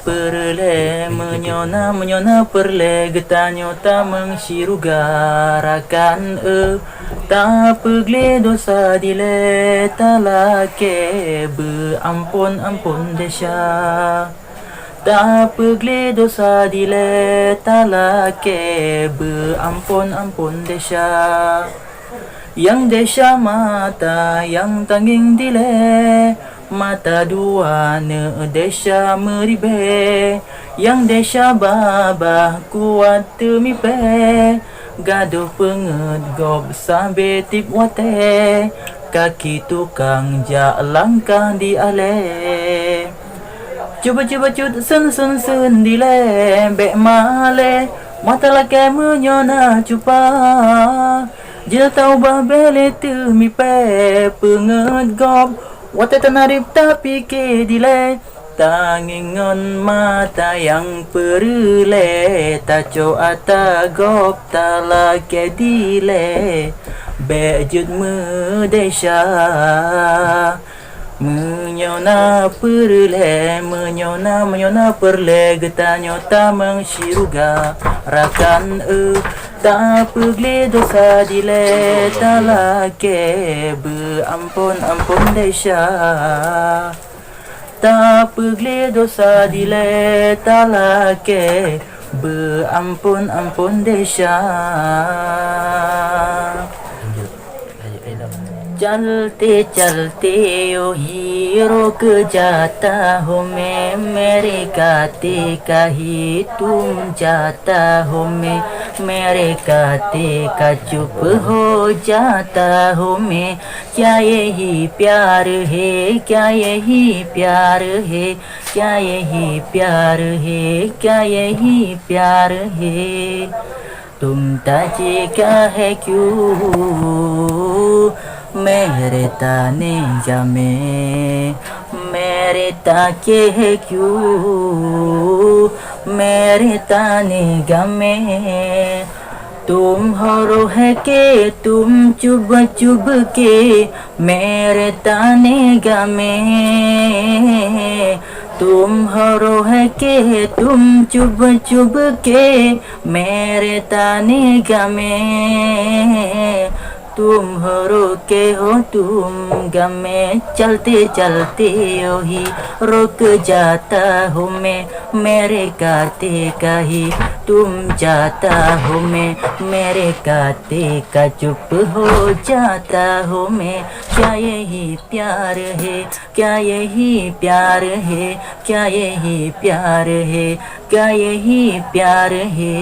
perle menyona perle getanyo tameng sirugarakan ta pegle dosa dile talake be ampun desya ta pegle dosa dile talake be ampun desya yang desya mata yang tanging dile mata dua ne desya meribe yang desya babah kuat temipe gaduh penget gob sambe tip wate kaki tukang ja langkah di ale cuba cut sen dile be male mata lake menyona cupa je tau bah bele temipe penget gob wate tanarip tapi ke dile tangingon mata yang perle taco ata gop talake dile bejut medesya menyona perle getanyo tamang siruga rakan ta pegle dosa dile talake be ampun desya ta pegle dosa dile talake be ampun desya चलते ओ hero के जाता हो मैं मेरे गाते का ही तुम जाता हो मैं मेरे गाते का चुप हो जाता हो मैं क्या यही प्यार है क्या यही प्यार है क्या यही प्यार है क्या यही प्यार है तुम ताजे क्या है क्यों मेरे ताने जामे मेरे ताके है क्यों मेरे ताने गमे तुम हरो है के तुम चुब के मेरे ताने गमे तुम हरो है के तुम चुब के मेरे ताने गमे तुम हरो के हो तुम गमे चलते ओ ही रुक जाता हूँ मैं मेरे गाते का ही तुम जाता हूँ मैं मेरे गाते का चुप हो जाता हूँ मैं क्या यही प्यार है क्या यही प्यार है क्या यही प्यार है क्या यही प्यार है